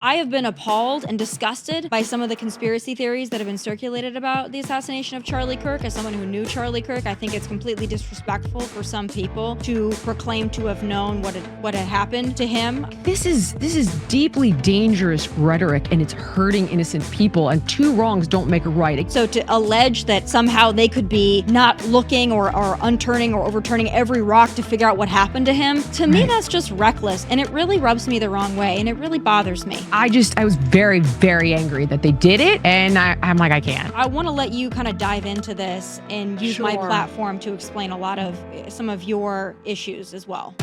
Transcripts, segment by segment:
I have been appalled and disgusted by some of the conspiracy theories that have been circulated about the assassination of Charlie Kirk. As someone who knew Charlie Kirk, I think it's completely disrespectful for some people to proclaim to have known what had happened to him. This is deeply dangerous rhetoric, and it's hurting innocent people, and two wrongs don't make a right. So to allege that somehow they could be not looking or unturning or overturning every rock to figure out what happened to him, to me, that's just reckless, and it really rubs me the wrong way, and it really bothers me. I was very, very angry that they did it, and I'm like, I can't. I want to let you kind of dive into this and use my platform to explain a lot of some of your issues as well.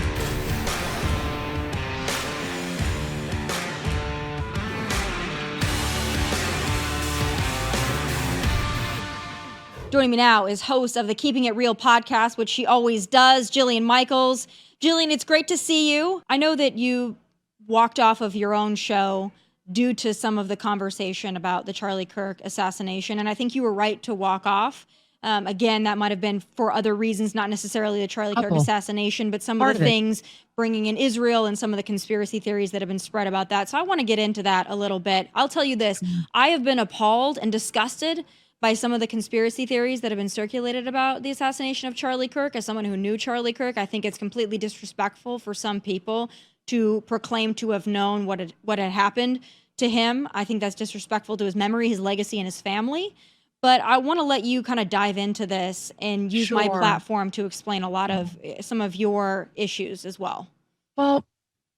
Joining me now is host of the Keeping It Real podcast, which she always does, Jillian Michaels. Jillian, it's great to see you. I know that you walked off of your own show due to some of the conversation about the Charlie Kirk assassination, and I think you were right to walk off. Again, that might have been for other reasons, not necessarily the Charlie Kirk assassination, but some of the things bringing in Israel and some of the conspiracy theories that have been spread about that. So I want to get into that a little bit. I'll tell you this. I have been appalled and disgusted by some of the conspiracy theories that have been circulated about the assassination of Charlie Kirk. As someone who knew Charlie Kirk, I think it's completely disrespectful for some people to proclaim to have known what had happened to him. I think that's disrespectful to his memory, his legacy, and his family. But I want to let you kind of dive into this and use my platform to explain a lot of some of your issues as well. Well,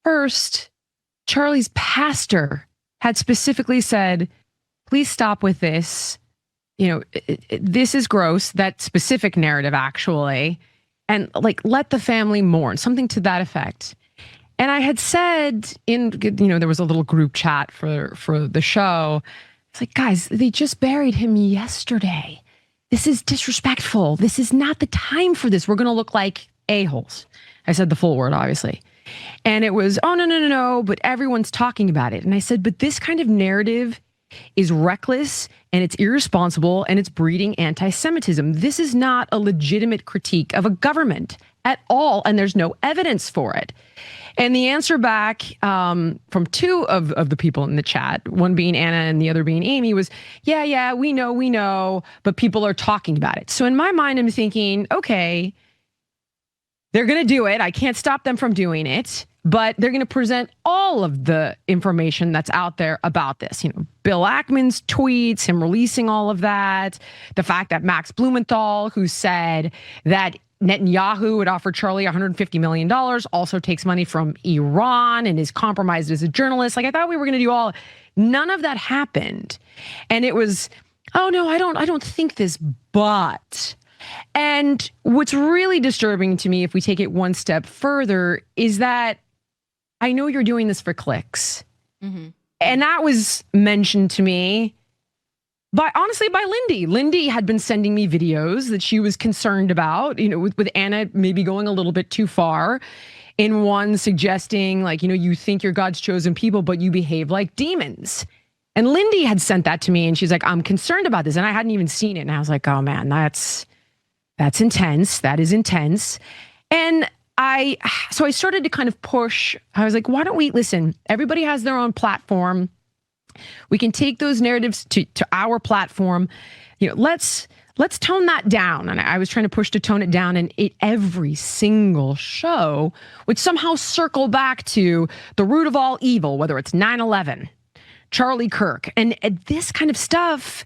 first, Charlie's pastor had specifically said, please stop with this. You know, this is gross, that specific narrative, actually. And like, let the family mourn, something to that effect. And I had said there was a little group chat for the show. It's like, guys, they just buried him yesterday. This is disrespectful. This is not the time for this. We're going to look like a-holes. I said the full word, obviously. And it was, oh, no, but everyone's talking about it. And I said, but this kind of narrative is reckless and it's irresponsible and it's breeding anti-Semitism. This is not a legitimate critique of a government at all, and there's no evidence for it. And the answer back from two of the people in the chat, one being Anna and the other being Amy, was, yeah, we know, but people are talking about it. So in my mind, I'm thinking, okay, they're going to do it. I can't stop them from doing it, but they're going to present all of the information that's out there about this. You know, Bill Ackman's tweets, him releasing all of that, the fact that Max Blumenthal, who said that Netanyahu would offer Charlie $150 million, also takes money from Iran and is compromised as a journalist. Like, I thought we were going to do all. None of that happened. And it was, oh no, I don't think this, but. And what's really disturbing to me, if we take it one step further, is that I know you're doing this for clicks. Mm-hmm. And that was mentioned to me by Lindy. Lindy had been sending me videos that she was concerned about, with Anna maybe going a little bit too far. In one suggesting, like, you think you're God's chosen people, but you behave like demons. And Lindy had sent that to me, and she's like, I'm concerned about this. And I hadn't even seen it. And I was like, oh man, that's intense. That is intense. And so I started to kind of push. I was like, why don't we listen? Everybody has their own platform. We can take those narratives to our platform. Let's tone that down. And I was trying to push to tone it down. And every single show would somehow circle back to the root of all evil, whether it's 9/11, Charlie Kirk. And this kind of stuff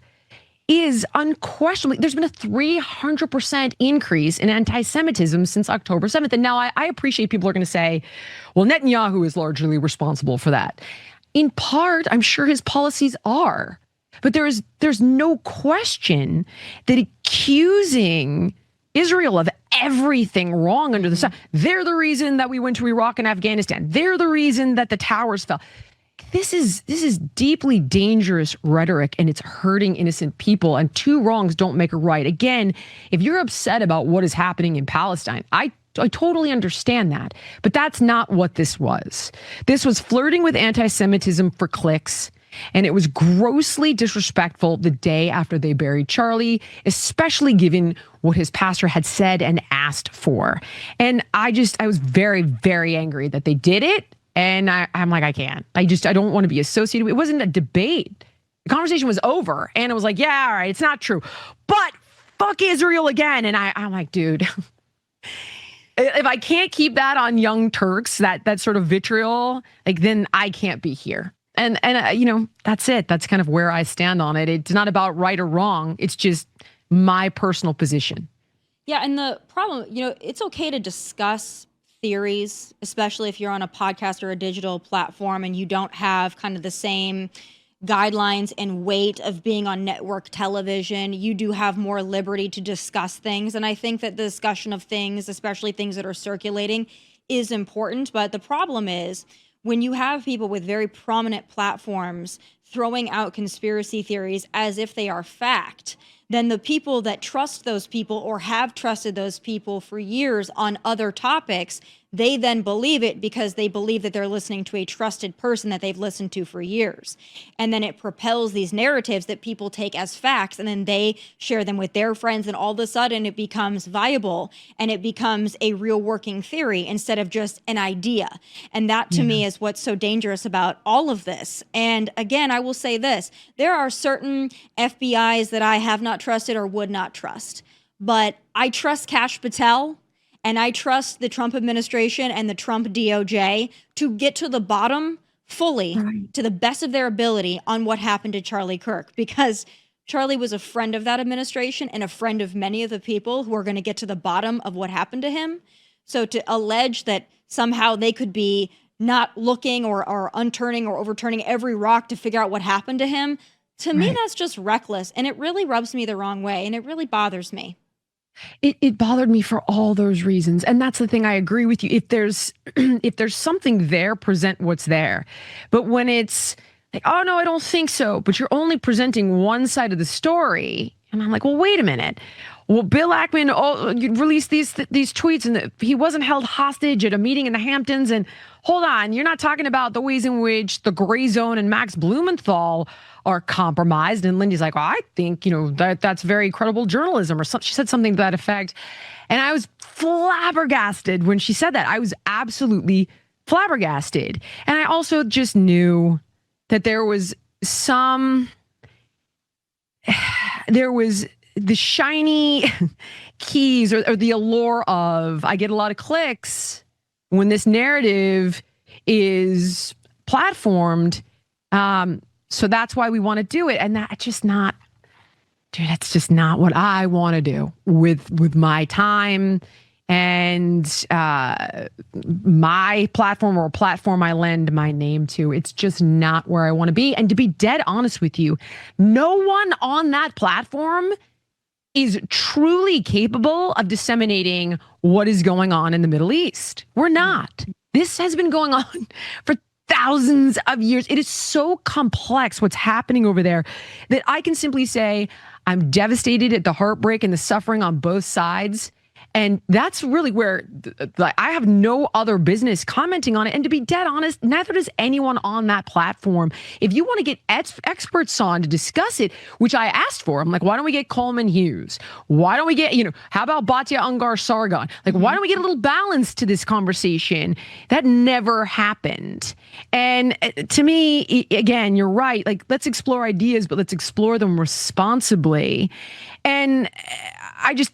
is unquestionably, there's been a 300% increase in anti-Semitism since October 7th. And now I appreciate people are going to say, well, Netanyahu is largely responsible for that. In part, I'm sure his policies are, but there's no question that accusing Israel of everything wrong under the sun, they're the reason that we went to Iraq and Afghanistan. They're the reason that the towers fell. This is deeply dangerous rhetoric, and it's hurting innocent people, and two wrongs don't make a right. Again, if you're upset about what is happening in Palestine, I totally understand that, but that's not what this was. This was flirting with anti-Semitism for clicks, and it was grossly disrespectful the day after they buried Charlie, especially given what his pastor had said and asked for. And I was very, very angry that they did it. And I'm like, I can't. I don't want to be associated. It wasn't a debate. The conversation was over. And it was like, yeah, all right, it's not true. But fuck Israel again. And I'm like, dude, if I can't keep that on Young Turks, that sort of vitriol, like, then I can't be here. And that's it. That's kind of where I stand on it. It's not about right or wrong. It's just my personal position. Yeah, and the problem, it's okay to discuss theories, especially if you're on a podcast or a digital platform and you don't have kind of the same guidelines and weight of being on network television. You do have more liberty to discuss things. And I think that the discussion of things, especially things that are circulating, is important. But the problem is when you have people with very prominent platforms throwing out conspiracy theories as if they are fact, then the people that trust those people or have trusted those people for years on other topics, they then believe it because they believe that they're listening to a trusted person that they've listened to for years. And then it propels these narratives that people take as facts, and then they share them with their friends, and all of a sudden it becomes viable and it becomes a real working theory instead of just an idea. And that to me is what's so dangerous about all of this. And again, I will say this, there are certain FBIs that I have not trusted or would not trust, but I trust Kash Patel. And I trust the Trump administration and the Trump DOJ to get to the bottom fully, to the best of their ability, on what happened to Charlie Kirk, because Charlie was a friend of that administration and a friend of many of the people who are going to get to the bottom of what happened to him. So to allege that somehow they could be not looking or unturning or overturning every rock to figure out what happened to him, to me, that's just reckless. And it really rubs me the wrong way. And it really bothers me. It bothered me for all those reasons. And that's the thing. I agree with you. If there's something there, present what's there. But when it's like, oh no, I don't think so, but you're only presenting one side of the story. And I'm like, well, wait a minute. Well, Bill Ackman released these tweets and he wasn't held hostage at a meeting in the Hamptons. And hold on, you're not talking about the ways in which the Gray Zone and Max Blumenthal are compromised. And Lindy's like, well, I think, that's very credible journalism or something. She said something to that effect. And I was flabbergasted when she said that. I was absolutely flabbergasted. And I also just knew that there was the shiny keys or the allure of, I get a lot of clicks when this narrative is platformed. So that's why we want to do it. And that's just not what I want to do with my time and my platform, or a platform I lend my name to. It's just not where I want to be. And to be dead honest with you, no one on that platform is truly capable of disseminating what is going on in the Middle East. We're not. This has been going on for thousands of years. It is so complex what's happening over there that I can simply say I'm devastated at the heartbreak and the suffering on both sides. And that's really where I have no other business commenting on it. And to be dead honest, neither does anyone on that platform. If you want to get experts on to discuss it, which I asked for, I'm like, why don't we get Coleman Hughes? Why don't we get, how about Batya Ungar Sargon? Like, why don't we get a little balance to this conversation? That never happened. And to me, again, you're right. Like, let's explore ideas, but let's explore them responsibly. And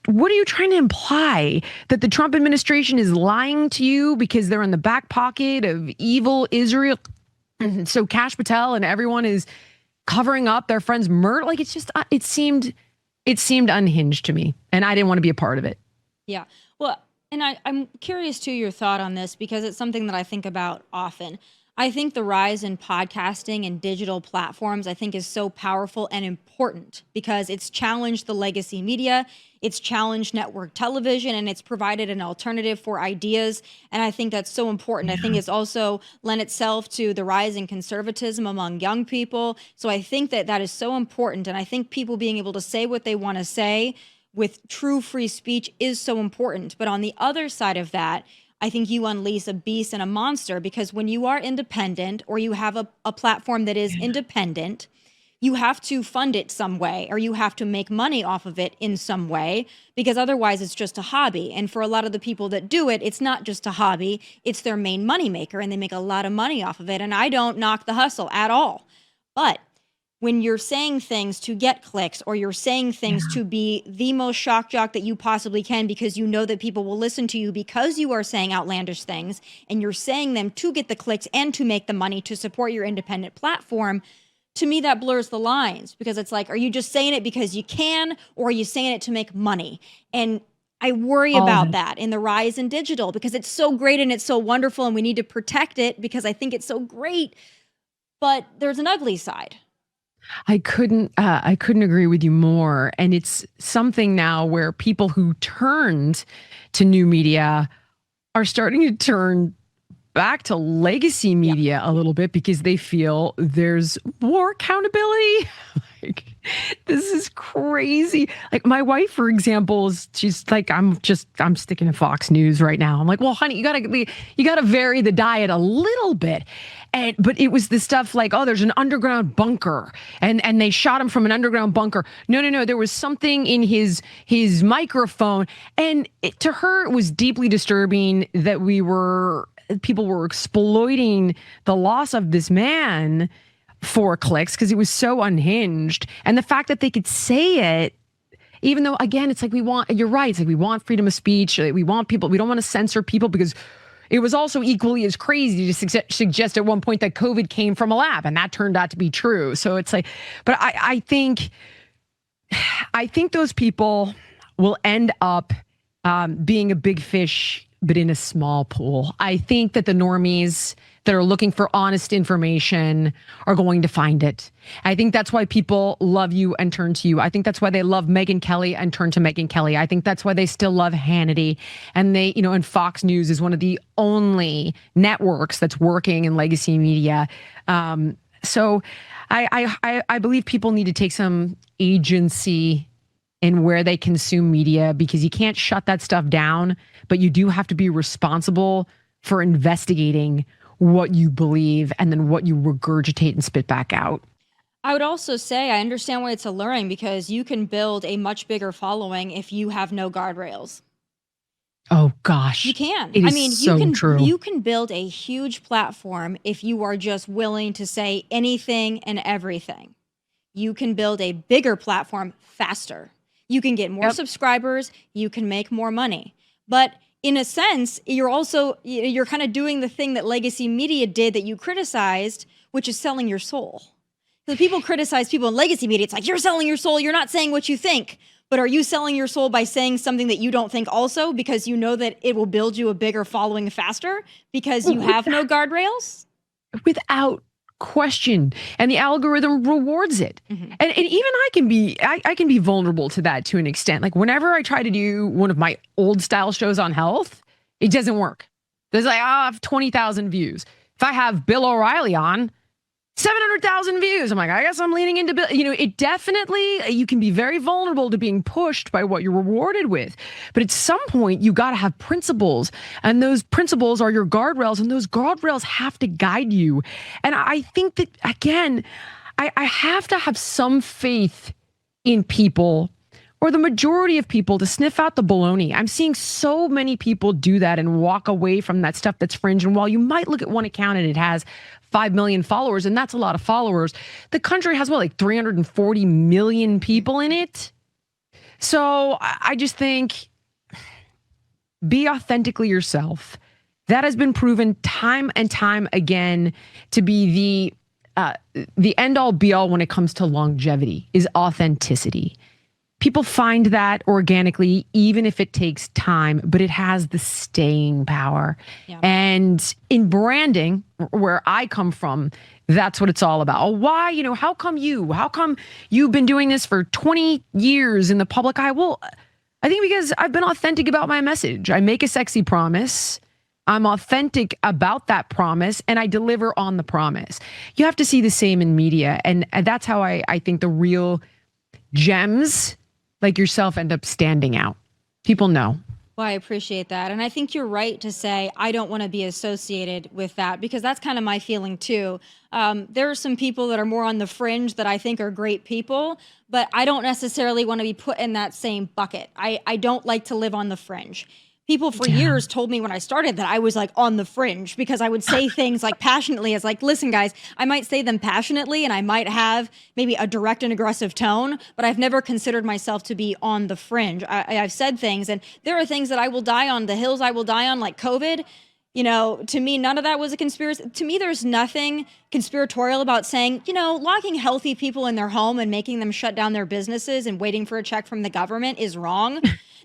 what are you trying to imply? That the Trump administration is lying to you because they're in the back pocket of evil Israel? So Kash Patel and everyone is covering up their friend's murder? Like, it's just, it seemed unhinged to me, and I didn't want to be a part of it. Yeah. Well, and I'm curious to your thought on this because it's something that I think about often. I think the rise in podcasting and digital platforms, I think, is so powerful and important because it's challenged the legacy media, it's challenged network television, and it's provided an alternative for ideas. And I think that's so important. Yeah. I think it's also lent itself to the rise in conservatism among young people. So I think that is so important. And I think people being able to say what they want to say with true free speech is so important. But on the other side of that, I think you unleash a beast and a monster, because when you are independent, or you have a platform that is independent, you have to fund it some way, or you have to make money off of it in some way, because otherwise it's just a hobby. And for a lot of the people that do it, it's not just a hobby, it's their main moneymaker, and they make a lot of money off of it. And I don't knock the hustle at all. But when you're saying things to get clicks, or you're saying things to be the most shock jock that you possibly can, because you know that people will listen to you because you are saying outlandish things, and you're saying them to get the clicks and to make the money to support your independent platform, to me, that blurs the lines, because it's like, are you just saying it because you can, or are you saying it to make money? And I worry about that in the rise in digital, because it's so great and it's so wonderful, and we need to protect it because I think it's so great. But there's an ugly side. I couldn't agree with you more. And it's something now where people who turned to new media are starting to turn back to legacy media a little bit, because they feel there's more accountability. Like, this is crazy. Like, my wife, for example, she's like, I'm sticking to Fox News right now. I'm like, well, honey, you gotta vary the diet a little bit. But it was this stuff like, oh, there's an underground bunker, and they shot him from an underground bunker. No. There was something in his microphone, and to her, it was deeply disturbing that people were exploiting the loss of this man for clicks, because it was so unhinged. And the fact that they could say it, even though, again, it's like, you're right. It's like, we want freedom of speech. We want people, we don't want to censor people, because it was also equally as crazy to suggest at one point that COVID came from a lab, and that turned out to be true. So it's like, but I think those people will end up being a big fish, but in a small pool. I think that the normies that are looking for honest information are going to find it. I think that's why people love you and turn to you. I think that's why they love Megyn Kelly and turn to Megyn Kelly. I think that's why they still love Hannity. And and Fox News is one of the only networks that's working in legacy media. So I believe people need to take some agency in where they consume media, because you can't shut that stuff down, but you do have to be responsible for investigating what you believe and then what you regurgitate and spit back out. I would also say I understand why it's alluring, because you can build a much bigger following if you have no guardrails. Oh gosh. You can. It is true. You can build a huge platform if you are just willing to say anything and everything. You can build a bigger platform faster. You can get more subscribers, you can make more money. But in a sense, you're kind of doing the thing that legacy media did that you criticized, which is selling your soul. So people criticize people in legacy media. It's like, you're selling your soul. You're not saying what you think. But are you selling your soul by saying something that you don't think also, because you know that it will build you a bigger following faster because you have no guardrails? Without question. And the algorithm rewards it. Mm-hmm. And even I can be vulnerable to that to an extent. Like, whenever I try to do one of my old style shows on health, it doesn't work. There's like, I have 20,000 views. If I have Bill O'Reilly on, 700,000 views. I'm like, I guess I'm leaning into Bill. It definitely, you can be very vulnerable to being pushed by what you're rewarded with. But at some point, you got to have principles. And those principles are your guardrails. And those guardrails have to guide you. And I think that, again, I have to have some faith in people, or the majority of people, to sniff out the baloney. I'm seeing so many people do that and walk away from that stuff that's fringe. And while you might look at one account and it has 5 million followers, and that's a lot of followers, the country has, like 340 million people in it. So I just think, be authentically yourself. That has been proven time and time again to be the end all be all when it comes to longevity, is authenticity. People find that organically, even if it takes time, but it has the staying power. Yeah. And in branding, where I come from, that's what it's all about. Oh, why? How come you've been doing this for 20 years in the public eye? Well, I think because I've been authentic about my message. I make a sexy promise. I'm authentic about that promise, and I deliver on the promise. You have to see the same in media. And that's how I think the real gems like yourself end up standing out. People know. Well, I appreciate that. And I think you're right to say, I don't want to be associated with that, because that's kind of my feeling too. There are some people that are more on the fringe that I think are great people, but I don't necessarily want to be put in that same bucket. I don't like to live on the fringe. People for years told me when I started that I was like on the fringe, because I would say things like passionately as like, listen, guys, I might say them passionately and I might have maybe a direct and aggressive tone, but I've never considered myself to be on the fringe. I've said things, and there are things that I will die on, the hills I will die on, like COVID. You know, to me, none of that was a conspiracy. To me, there's nothing conspiratorial about saying, you know, locking healthy people in their home and making them shut down their businesses and waiting for a check from the government is wrong.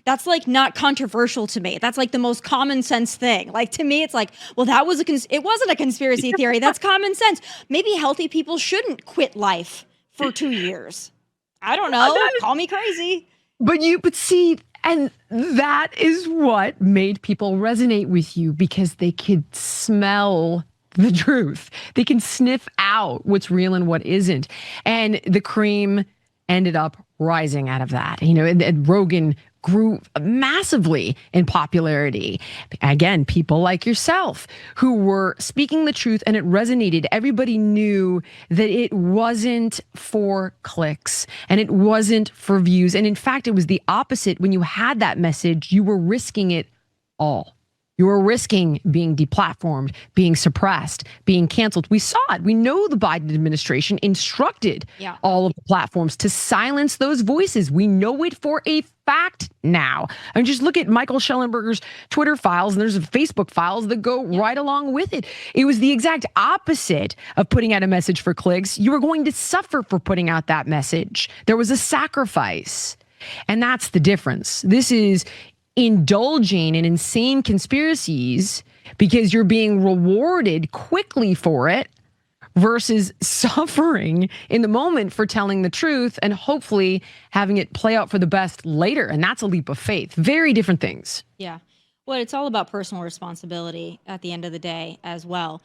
That's like not controversial to me. That's like the most common sense thing. Like, to me, it's like, well, that was it wasn't a conspiracy theory. That's common sense. Maybe healthy people shouldn't quit life for 2 years. I don't know. Call me crazy. But see, and that is what made people resonate with you, because they could smell the truth. They can sniff out what's real and what isn't. And the cream ended up rising out of that. You know, and Rogan grew massively in popularity. Again, people like yourself who were speaking the truth, and it resonated. Everybody knew that it wasn't for clicks and it wasn't for views. And in fact, it was the opposite. When you had that message, you were risking it all. You were risking being deplatformed, being suppressed, being canceled. We saw it. We know the Biden administration instructed all of the platforms to silence those voices. We know it for a fact now. I mean, just look at Michael Schellenberger's Twitter files, and there's Facebook files that go right along with it. It was the exact opposite of putting out a message for clicks. You were going to suffer for putting out that message. There was a sacrifice. And that's the difference. This is indulging in insane conspiracies because you're being rewarded quickly for it, versus suffering in the moment for telling the truth and hopefully having it play out for the best later. And that's a leap of faith. Very different things. Yeah. Well, it's all about personal responsibility at the end of the day as well.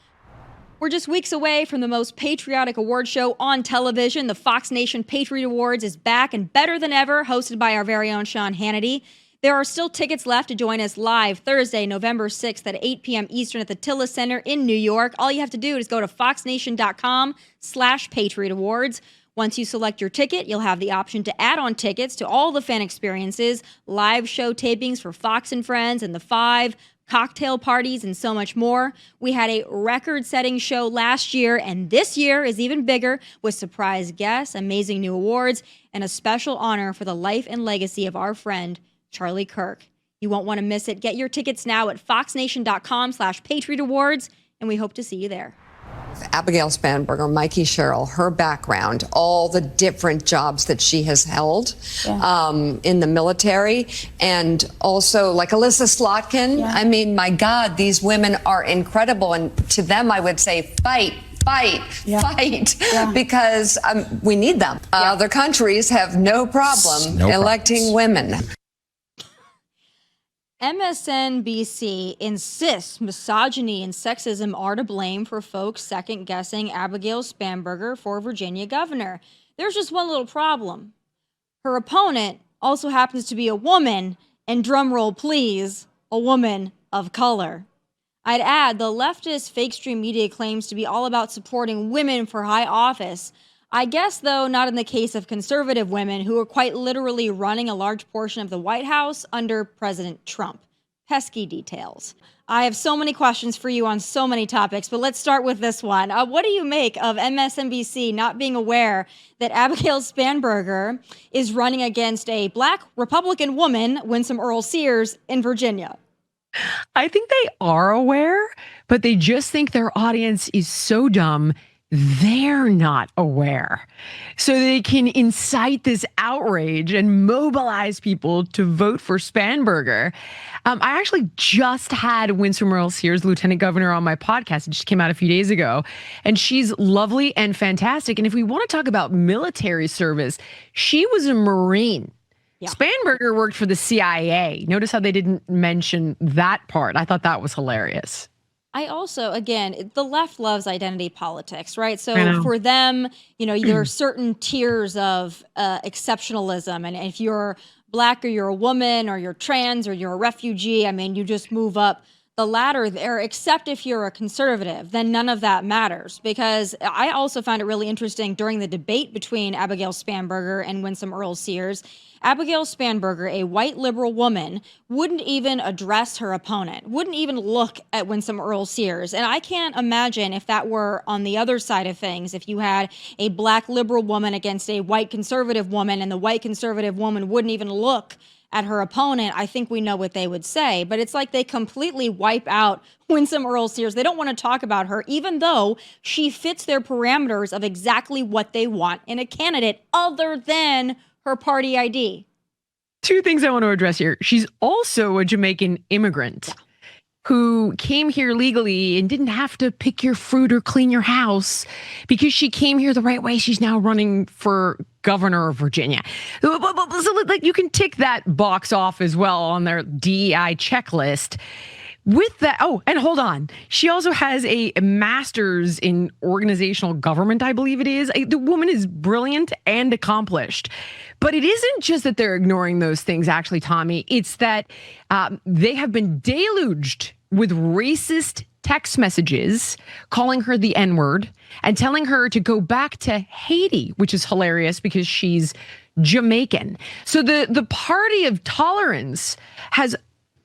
We're just weeks away from the most patriotic award show on television. The Fox Nation Patriot Awards is back and better than ever, hosted by our very own Sean Hannity. There are still tickets left to join us live Thursday, November 6th at 8 p.m. Eastern at the Tilla Center in New York. All you have to do is go to foxnation.com/Patriot Awards. Once you select your ticket, you'll have the option to add on tickets to all the fan experiences, live show tapings for Fox and Friends and The Five, cocktail parties, and so much more. We had a record-setting show last year, and this year is even bigger with surprise guests, amazing new awards, and a special honor for the life and legacy of our friend, Charlie Kirk. You won't want to miss it. Get your tickets now at foxnation.com/Patriot Awards, and we hope to see you there. Abigail Spanberger, Mikey Sherrill, her background, all the different jobs that she has held in the military, and also like Alyssa Slotkin. I mean, my God, these women are incredible. And to them, I would say, fight, because we need them. Other countries have no problem electing women. MSNBC insists misogyny and sexism are to blame for folks second-guessing Abigail Spanberger for Virginia governor. There's just one little problem. Her opponent also happens to be a woman, and drumroll please, a woman of color. I'd add, the leftist fake stream media claims to be all about supporting women for high office. I guess, though, not in the case of conservative women who are quite literally running a large portion of the White House under President Trump. Pesky details. I have so many questions for you on so many topics, but let's start with this one. What do you make of MSNBC not being aware that Abigail Spanberger is running against a black Republican woman, Winsome Sears, in Virginia? I think they are aware, but they just think their audience is so dumb they're not aware. So they can incite this outrage and mobilize people to vote for Spanberger. I actually just had Winsome Sears, Lieutenant Governor, on my podcast. It just came out a few days ago. And she's lovely and fantastic. And if we want to talk about military service, she was a Marine. Yeah. Spanberger worked for the CIA. Notice how they didn't mention that part. I thought that was hilarious. I also, again, the left loves identity politics, right? So for them, you know, there are certain tiers of exceptionalism. And if you're Black or you're a woman or you're trans or you're a refugee. I mean, you just move up the ladder there, except if you're a conservative, then none of that matters. Because I also found it really interesting during the debate between Abigail Spanberger and Winsome Sears. Abigail Spanberger, a white liberal woman, wouldn't even address her opponent, wouldn't even look at Winsome Sears. And I can't imagine if that were on the other side of things, if you had a black liberal woman against a white conservative woman and the white conservative woman wouldn't even look at her opponent, I think we know what they would say. But it's like they completely wipe out Winsome Sears. They don't want to talk about her, even though she fits their parameters of exactly what they want in a candidate other than her party ID. Two things I want to address here. She's also a Jamaican immigrant who came here legally and didn't have to pick your fruit or clean your house because she came here the right way. She's now running for governor of Virginia. So like you can tick that box off as well on their DEI checklist. With that, oh, and hold on. She also has a master's in organizational government, I believe it is. The woman is brilliant and accomplished. But it isn't just that they're ignoring those things, actually, Tommy. It's that they have been deluged with racist text messages calling her the N-word and telling her to go back to Haiti, which is hilarious because she's Jamaican. So the party of tolerance has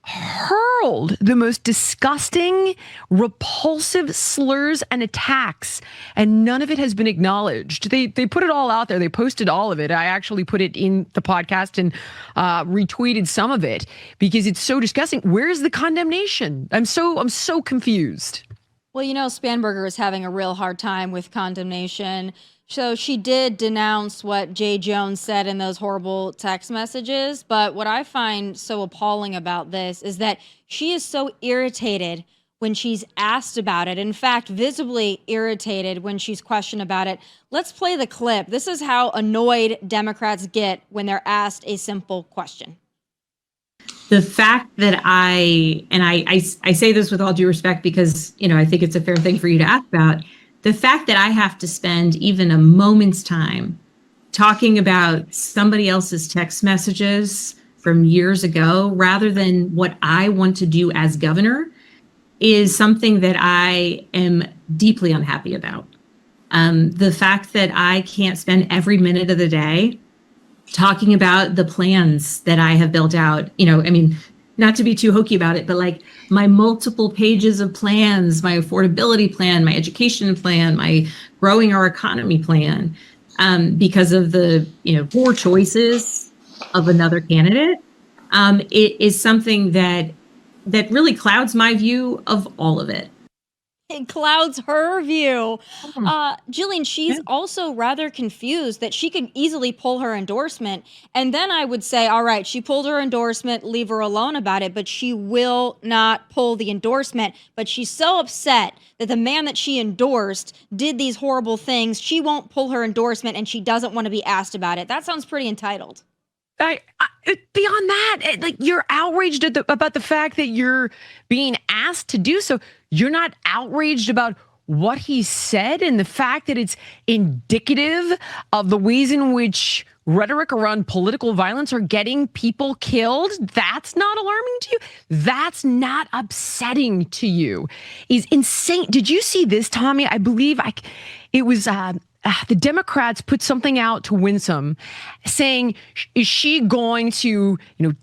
hurled the most disgusting, repulsive slurs and attacks, and none of it has been acknowledged. They put it all out there. They posted all of it. I actually put it in the podcast and retweeted some of it because it's so disgusting. Where's the condemnation? I'm so confused. Well, you know, Spanberger is having a real hard time with condemnation. So she did denounce what Jay Jones said in those horrible text messages. But what I find so appalling about this is that she is so irritated when she's asked about it. In fact, visibly irritated when she's questioned about it. Let's play the clip. This is how annoyed Democrats get when they're asked a simple question. The fact that I say this with all due respect because, you know, I think it's a fair thing for you to ask about. The fact that I have to spend even a moment's time talking about somebody else's text messages from years ago rather than what I want to do as governor is something that I am deeply unhappy about. The fact that I can't spend every minute of the day talking about the plans that I have built out, you know, I mean, not to be too hokey about it, but like my multiple pages of plans, my affordability plan, my education plan, my growing our economy plan, because of the, you know, poor choices of another candidate, it is something that really clouds my view of all of it. It clouds her view. Jillian, she's also rather confused that she could easily pull her endorsement. And then I would say, all right, she pulled her endorsement, leave her alone about it, but she will not pull the endorsement. But she's so upset that the man that she endorsed did these horrible things. She won't pull her endorsement and she doesn't want to be asked about it. That sounds pretty entitled. Beyond that, like you're outraged about the fact that you're being asked to do so. You're not outraged about what he said and the fact that it's indicative of the ways in which rhetoric around political violence are getting people killed. That's not alarming to you. That's not upsetting to you. Is insane. Did you see this, Tommy? I believe it was the Democrats put something out to Winsome saying, is she going to,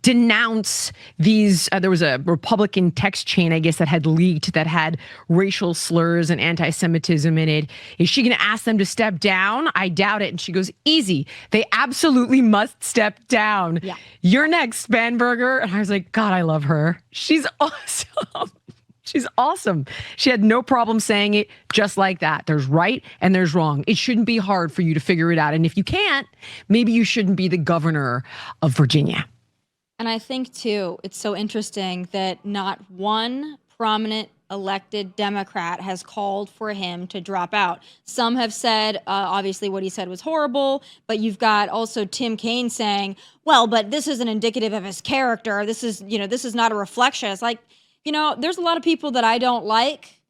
denounce these? There was a Republican text chain, I guess, that had leaked that had racial slurs and anti-Semitism in it. Is she going to ask them to step down? I doubt it. And she goes, easy. They absolutely must step down. Yeah. You're next, Spanberger. And I was like, God, I love her. She's awesome. She's awesome. She had no problem saying it just like that. There's right and there's wrong. It shouldn't be hard for you to figure it out. And if you can't, maybe you shouldn't be the governor of Virginia. And I think, too, it's so interesting that not one prominent elected Democrat has called for him to drop out. Some have said, obviously, what he said was horrible. But you've got also Tim Kaine saying, well, but this isn't indicative of his character. This is not a reflection. It's like, there's a lot of people that I don't like,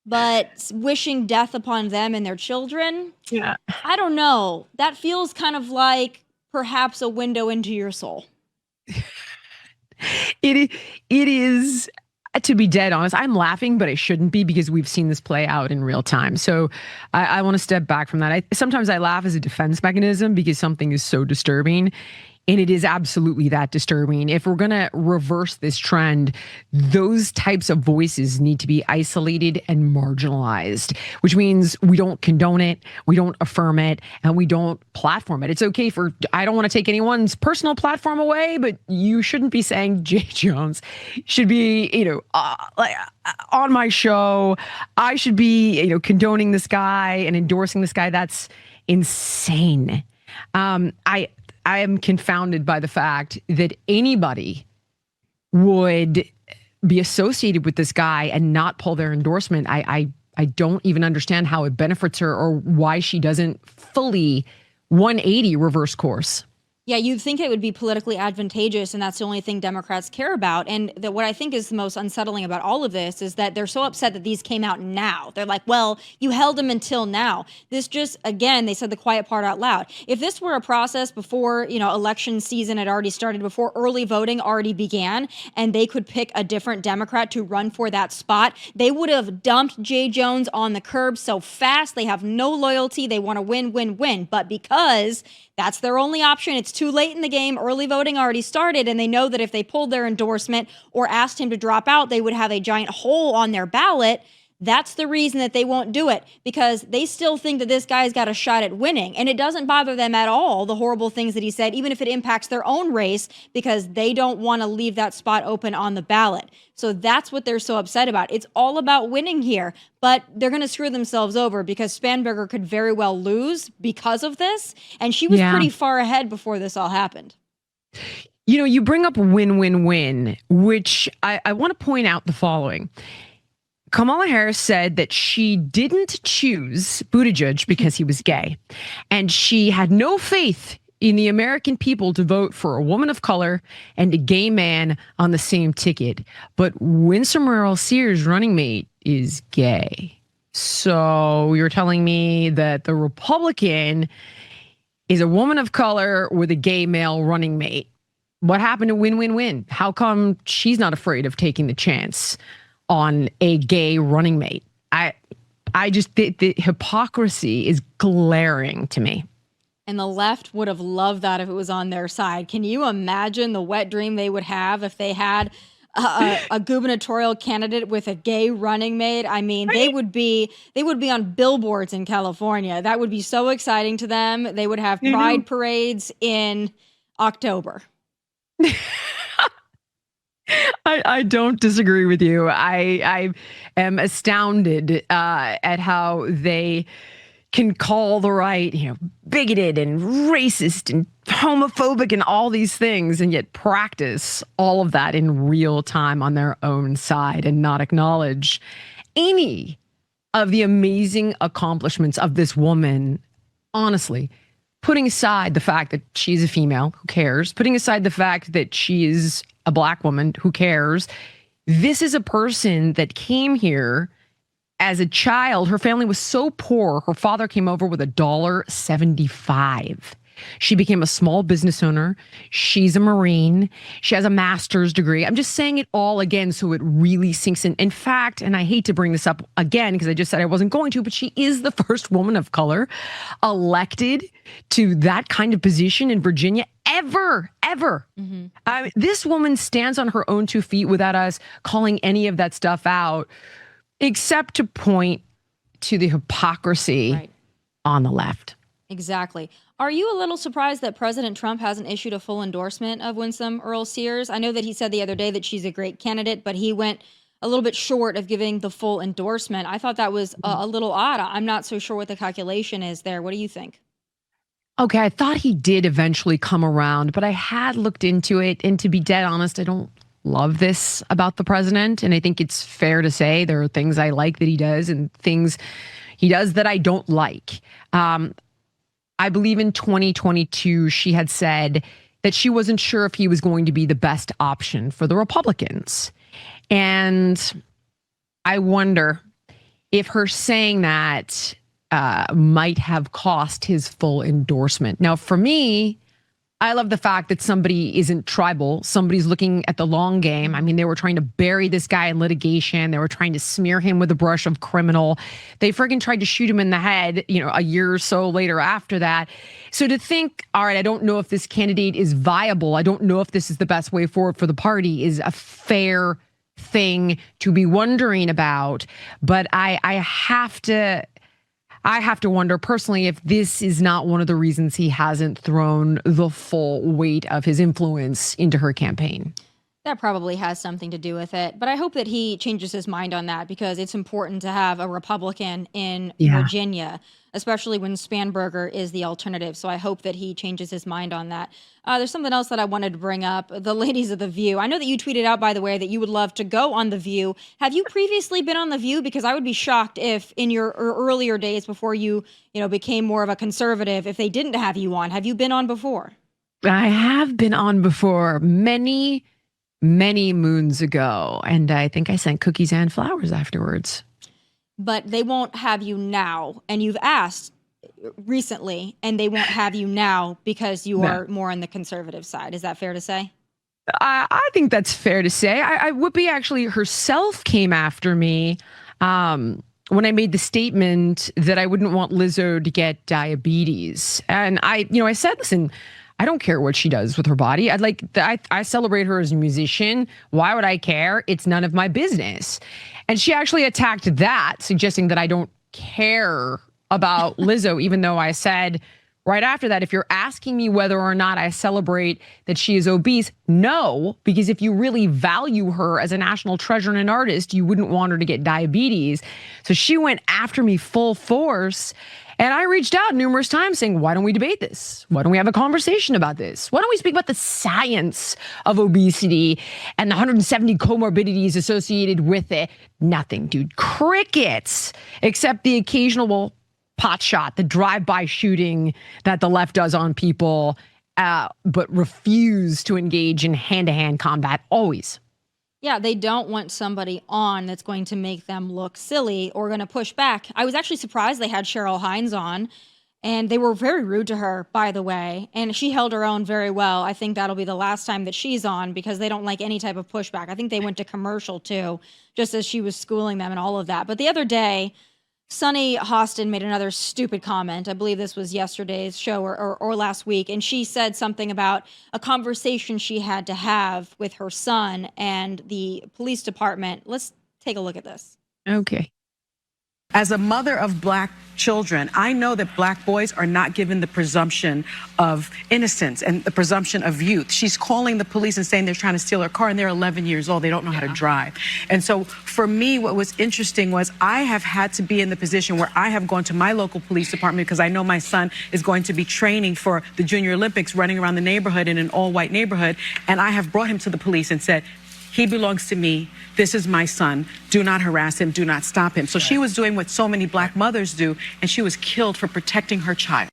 but wishing death upon them and their children. Yeah. I don't know. That feels kind of like perhaps a window into your soul. It is, to be dead honest, I'm laughing, but I shouldn't be because we've seen this play out in real time. So I want to step back from that. Sometimes I laugh as a defense mechanism because something is so disturbing. And it is absolutely that disturbing. If we're going to reverse this trend, those types of voices need to be isolated and marginalized, which means we don't condone it, we don't affirm it, and we don't platform it. It's okay I don't want to take anyone's personal platform away, but you shouldn't be saying J. Jones should be, on my show. I should be, condoning this guy and endorsing this guy. That's insane. I am confounded by the fact that anybody would be associated with this guy and not pull their endorsement. I don't even understand how it benefits her or why she doesn't fully 180 reverse course. Yeah, you'd think it would be politically advantageous, and that's the only thing Democrats care about. And what I think is the most unsettling about all of this is that they're so upset that these came out now. They're like, well, you held them until now. This just, again, they said the quiet part out loud. If this were a process before, election season had already started, before early voting already began, and they could pick a different Democrat to run for that spot, they would have dumped J. Jones on the curb so fast. They have no loyalty. They want to win, win, win. But because that's their only option, it's too late in the game. Early voting already started, and they know that if they pulled their endorsement or asked him to drop out, they would have a giant hole on their ballot. That's the reason that they won't do it, because they still think that this guy's got a shot at winning. And it doesn't bother them at all, the horrible things that he said, even if it impacts their own race, because they don't want to leave that spot open on the ballot. So that's what they're so upset about. It's all about winning here, but they're going to screw themselves over because Spanberger could very well lose because of this. And she was pretty far ahead before this all happened. You bring up win-win-win, which I want to point out the following. Kamala Harris said that she didn't choose Buttigieg because he was gay, and she had no faith in the American people to vote for a woman of color and a gay man on the same ticket. But Winsome Sears' running mate is gay. So you're telling me that the Republican is a woman of color with a gay male running mate. What happened to win-win-win? How come she's not afraid of taking the chance on a gay running mate? I just, the hypocrisy is glaring to me. And the left would have loved that if it was on their side. Can you imagine the wet dream they would have if they had a gubernatorial candidate with a gay running mate? I mean, they would be on billboards in California. That would be so exciting to them. They would have pride parades in October. I don't disagree with you. I am astounded at how they can call the right, bigoted and racist and homophobic and all these things, and yet practice all of that in real time on their own side and not acknowledge any of the amazing accomplishments of this woman. Honestly, putting aside the fact that she's a female, who cares? Putting aside the fact that she is a Black woman, who cares? This is a person that came here as a child. Her family was so poor, her father came over with $1.75. She became a small business owner. She's a Marine. She has a master's degree. I'm just saying it all again so it really sinks in. In fact, and I hate to bring this up again because I just said I wasn't going to, but she is the first woman of color elected to that kind of position in Virginia ever. Mm-hmm. This woman stands on her own 2 feet without us calling any of that stuff out, except to point to the hypocrisy on the left. Exactly. Are you a little surprised that President Trump hasn't issued a full endorsement of Winsome Sears? I know that he said the other day that she's a great candidate, but he went a little bit short of giving the full endorsement. I thought that was a little odd. I'm not so sure what the calculation is there. What do you think? Okay, I thought he did eventually come around, but I had looked into it. And to be dead honest, I don't love this about the president. And I think it's fair to say there are things I like that he does and things he does that I don't like. I believe in 2022, she had said that she wasn't sure if he was going to be the best option for the Republicans. And I wonder if her saying that might have cost his full endorsement. Now, for me, I love the fact that somebody isn't tribal. Somebody's looking at the long game. I mean, they were trying to bury this guy in litigation. They were trying to smear him with a brush of criminal. They friggin' tried to shoot him in the head, a year or so later after that. So to think, all right, I don't know if this candidate is viable. I don't know if this is the best way forward for the party is a fair thing to be wondering about. But I have to wonder personally if this is not one of the reasons he hasn't thrown the full weight of his influence into her campaign. That probably has something to do with it. But I hope that he changes his mind on that, because it's important to have a Republican in Virginia, especially when Spanberger is the alternative. So I hope that he changes his mind on that. There's something else that I wanted to bring up. The ladies of The View. I know that you tweeted out, by the way, that you would love to go on The View. Have you previously been on The View? Because I would be shocked if in your earlier days before you became more of a conservative, if they didn't have you on. Have you been on before? I have been on before, many moons ago. And I think I sent cookies and flowers afterwards. But they won't have you now. And you've asked recently, and they won't have you now because you are more on the conservative side. Is that fair to say? I think that's fair to say. Whoopi actually herself came after me when I made the statement that I wouldn't want Lizzo to get diabetes. And I said, listen, I don't care what she does with her body. I celebrate her as a musician. Why would I care? It's none of my business. And she actually attacked that, suggesting that I don't care about Lizzo, even though I said right after that, if you're asking me whether or not I celebrate that she is obese, no, because if you really value her as a national treasure and an artist, you wouldn't want her to get diabetes. So she went after me full force. And I reached out numerous times saying, why don't we debate this? Why don't we have a conversation about this? Why don't we speak about the science of obesity and the 170 comorbidities associated with it? Nothing, dude. Crickets, except the occasional pot shot, the drive-by shooting that the left does on people, but refuse to engage in hand-to-hand combat always. Yeah, they don't want somebody on that's going to make them look silly or going to push back. I was actually surprised they had Cheryl Hines on, and they were very rude to her, by the way, and she held her own very well. I think that'll be the last time that she's on because they don't like any type of pushback. I think they went to commercial too, just as she was schooling them and all of that. But the other day, Sunny Hostin made another stupid comment. I believe this was yesterday's show or last week. And she said something about a conversation she had to have with her son and the police department. Let's take a look at this. Okay. As a mother of Black children, I know that Black boys are not given the presumption of innocence and the presumption of youth. She's calling the police and saying they're trying to steal her car and they're 11 years old. They don't know how to drive. And so for me, what was interesting was I have had to be in the position where I have gone to my local police department because I know my son is going to be training for the Junior Olympics, running around the neighborhood in an all-white neighborhood. And I have brought him to the police and said, he belongs to me. This is my son. Do not harass him. Do not stop him. So she was doing what so many Black mothers do, and she was killed for protecting her child.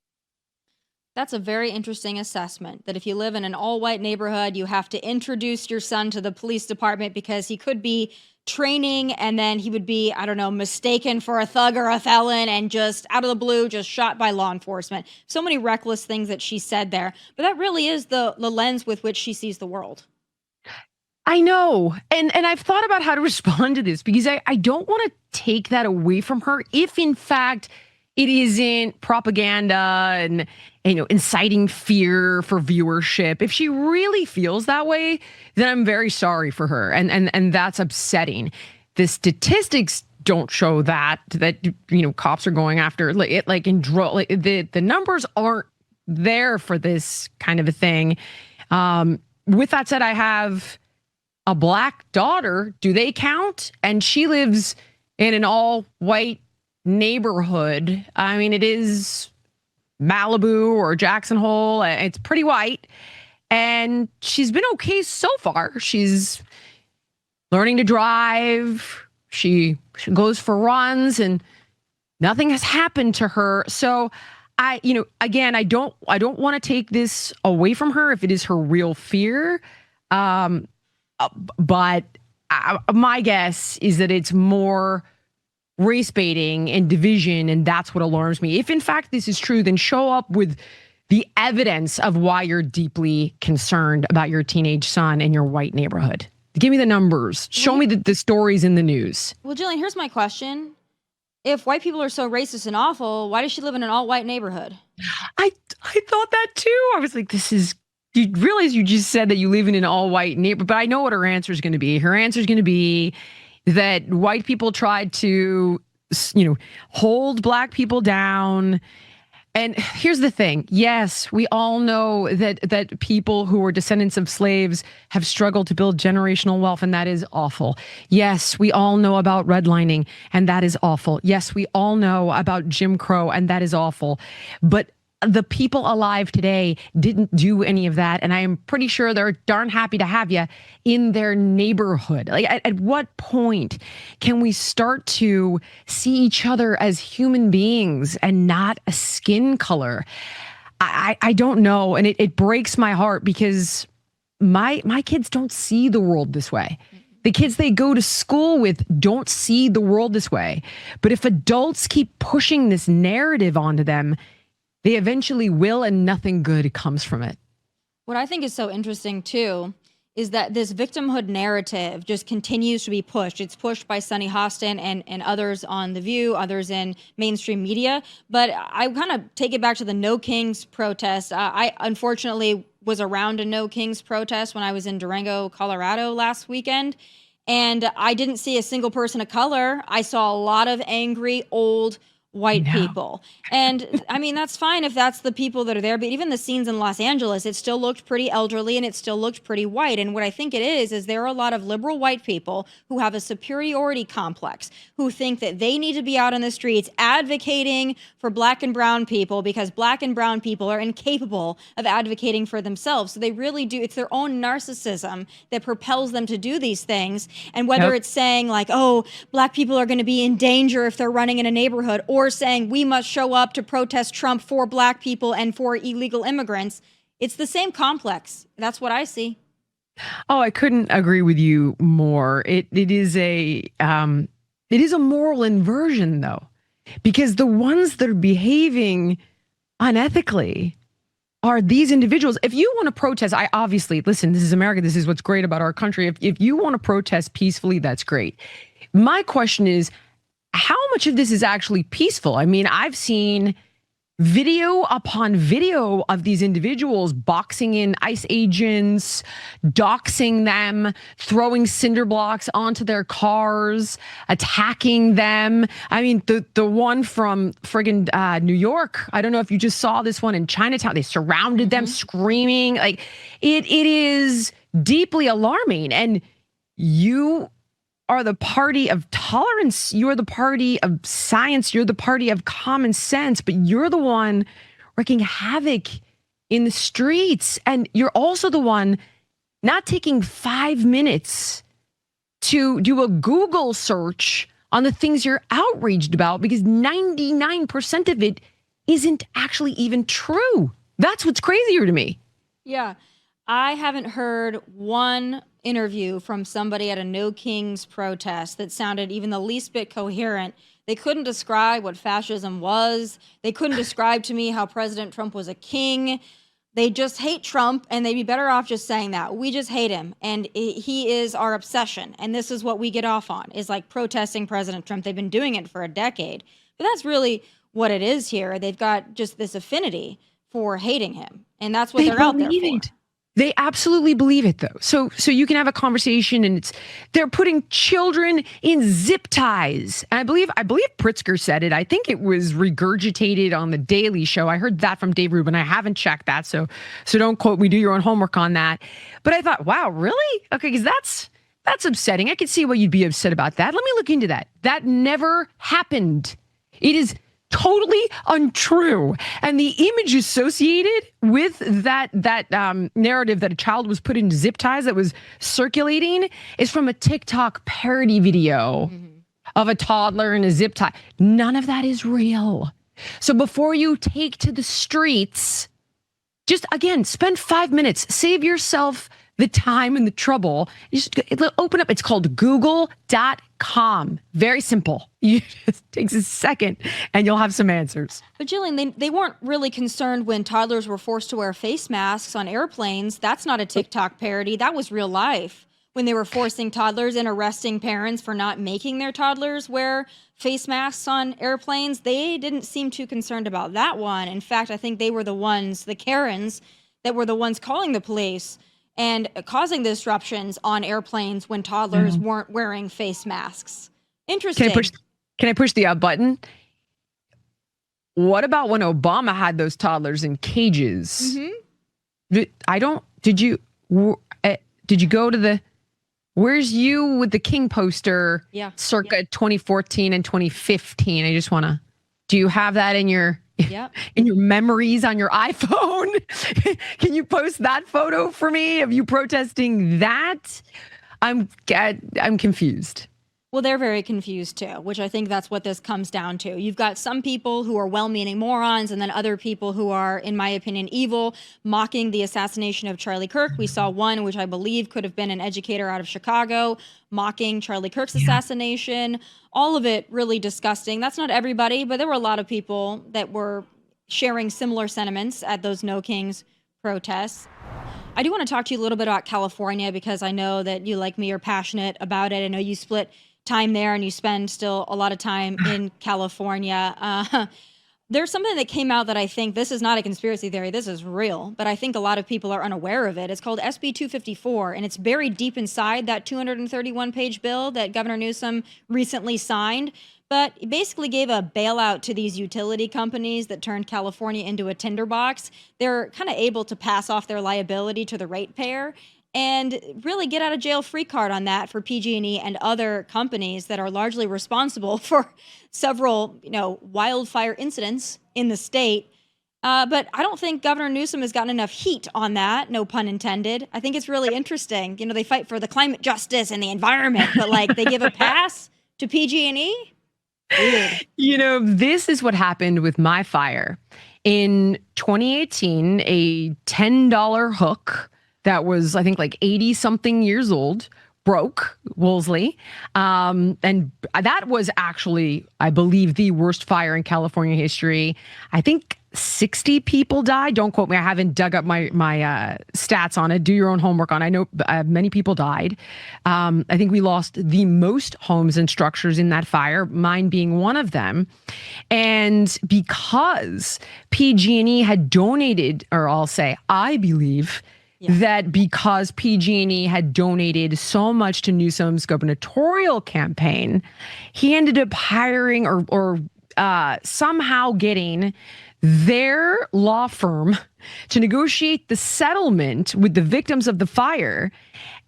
That's a very interesting assessment, that if you live in an all-white neighborhood, you have to introduce your son to the police department because he could be training and then he would be, I don't know, mistaken for a thug or a felon and just out of the blue, just shot by law enforcement. So many reckless things that she said there. But that really is the lens with which she sees the world. I know. And I've thought about how to respond to this because I don't want to take that away from her if in fact it isn't propaganda and inciting fear for viewership. If she really feels that way, then I'm very sorry for her. And that's upsetting. The statistics don't show that cops are going after the numbers aren't there for this kind of a thing. With that said, I have a Black daughter. Do they count? And she lives in an all-white neighborhood. I mean, it is Malibu or Jackson Hole. It's pretty white. And she's been okay so far. She's learning to drive. She goes for runs and nothing has happened to her. So I don't want to take this away from her if it is her real fear. But my guess is that it's more race baiting and division, and that's what alarms me. If in fact this is true, then show up with the evidence of why you're deeply concerned about your teenage son in your white neighborhood. Give me the numbers. Show me the stories in the news. Well, Jillian, here's my question. If white people are so racist and awful, why does she live in an all-white neighborhood? I thought that too. I was like, you realize you just said that you live in an all-white neighborhood, but I know what her answer is going to be. Her answer is going to be that white people tried to, hold black people down. And here's the thing. Yes, we all know that people who were descendants of slaves have struggled to build generational wealth, and that is awful. Yes, we all know about redlining, and that is awful. Yes, we all know about Jim Crow, and that is awful. But the people alive today didn't do any of that, and I am pretty sure they're darn happy to have you in their neighborhood. Like, at what point can we start to see each other as human beings and not a skin color? I don't know, and it breaks my heart because my kids don't see the world this way. The kids they go to school with don't see the world this way. But if adults keep pushing this narrative onto them, they eventually will, and nothing good comes from it. What I think is so interesting, too, is that this victimhood narrative just continues to be pushed. It's pushed by Sunny Hostin and others on The View, others in mainstream media. But I kind of take it back to the No Kings protest. I unfortunately was around a No Kings protest when I was in Durango, Colorado last weekend. And I didn't see a single person of color. I saw a lot of angry, old, white people. And I mean, that's fine if that's the people that are there, but even the scenes in Los Angeles, it still looked pretty elderly and it still looked pretty white. And what I think it is there are a lot of liberal white people who have a superiority complex, who think that they need to be out on the streets advocating for black and brown people because black and brown people are incapable of advocating for themselves. So they really do. It's their own narcissism that propels them to do these things. And whether it's saying like, oh, black people are going to be in danger if they're running in a neighborhood, or saying we must show up to protest Trump for black people and for illegal immigrants. It's the same complex. That's what I see. Oh, I couldn't agree with you more. It is a moral inversion, though, because the ones that are behaving unethically are these individuals. If you want to protest, listen, this is America. This is what's great about our country. If you want to protest peacefully, that's great. My question is, how much of this is actually peaceful? I mean, I've seen video upon video of these individuals boxing in ICE agents, doxing them, throwing cinder blocks onto their cars, attacking them. I mean, the one from friggin' New York, I don't know if you just saw this one in Chinatown. They surrounded them screaming. Like, it is deeply alarming. And you are the party of tolerance. You're the party of science. You're the party of common sense, but you're the one wreaking havoc in the streets. And you're also the one not taking 5 minutes to do a Google search on the things you're outraged about, because 99% of it isn't actually even true. That's what's crazier to me. Yeah. I haven't heard one interview from somebody at a No Kings protest that sounded even the least bit coherent. They couldn't describe what fascism was. They couldn't describe to me how President Trump was a king. They just hate Trump, and they'd be better off just saying that. We just hate him, and he is our obsession, and this is what we get off on, is like protesting President Trump. They've been doing it for a decade. But that's really what it is here. They've got just this affinity for hating him, and that's what they're out there for. They absolutely believe it, though. So you can have a conversation, and they're putting children in zip ties. And I believe Pritzker said it. I think it was regurgitated on the Daily Show. I heard that from Dave Rubin. I haven't checked that, so don't quote me. Do your own homework on that. But I thought, wow, really? Okay, because that's upsetting. I could see why you'd be upset about that. Let me look into that. That never happened. It is totally untrue. And the image associated with that narrative that a child was put in zip ties that was circulating is from a TikTok parody video of a toddler in a zip tie. None of that is real. So before you take to the streets Just, again, spend 5 minutes. Save yourself the time and the trouble. You just open up. It's called google.com. Very simple. It just takes a second and you'll have some answers. But Jillian, they weren't really concerned when toddlers were forced to wear face masks on airplanes. That's not a TikTok parody. That was real life. When they were forcing toddlers and arresting parents for not making their toddlers wear face masks on airplanes, they didn't seem too concerned about that one. In fact, I think they were the ones, the Karens, that were the ones calling the police and causing the disruptions on airplanes when toddlers weren't wearing face masks. Interesting. Can I push the up button? What about when Obama had those toddlers in cages? Did you go to the, where's you with the King poster circa 2014 and 2015? I just want to, do you have that in your in your memories on your iPhone? Can you post that photo for me of you protesting that? I'm confused. Well, they're very confused too, which I think that's what this comes down to. You've got some people who are well-meaning morons and then other people who are, in my opinion, evil, mocking the assassination of Charlie Kirk. We saw one, which I believe could have been an educator out of Chicago, mocking Charlie Kirk's assassination. All of it really disgusting. That's not everybody, but there were a lot of people that were sharing similar sentiments at those No Kings protests. I do want to talk to you a little bit about California because I know that you, like me, are passionate about it. I know you split time there and you spend still a lot of time in California. There's something that came out that I think, this is not a conspiracy theory, this is real, but I think a lot of people are unaware of it. It's called SB 254, and it's buried deep inside that 231-page bill that Governor Newsom recently signed. But it basically gave a bailout to these utility companies that turned California into a tinderbox. They're kind of able to pass off their liability to the ratepayer and really get out of jail free card on that for PG&E and other companies that are largely responsible for several, wildfire incidents in the state. But I don't think Governor Newsom has gotten enough heat on that, no pun intended. I think it's really interesting. They fight for the climate justice and the environment, but they give a pass to PG&E? Weird. This is what happened with my fire. In 2018, a $10 hook that was, I think, 80-something years old, broke, Woolsey. And that was actually, I believe, the worst fire in California history. I think 60 people died. Don't quote me. I haven't dug up my stats on it. Do your own homework on it. I know many people died. I think we lost the most homes and structures in that fire, mine being one of them. And because PG&E had donated, or I'll say, I believe, that because PG&E had donated so much to Newsom's gubernatorial campaign, he ended up hiring or somehow getting their law firm to negotiate the settlement with the victims of the fire.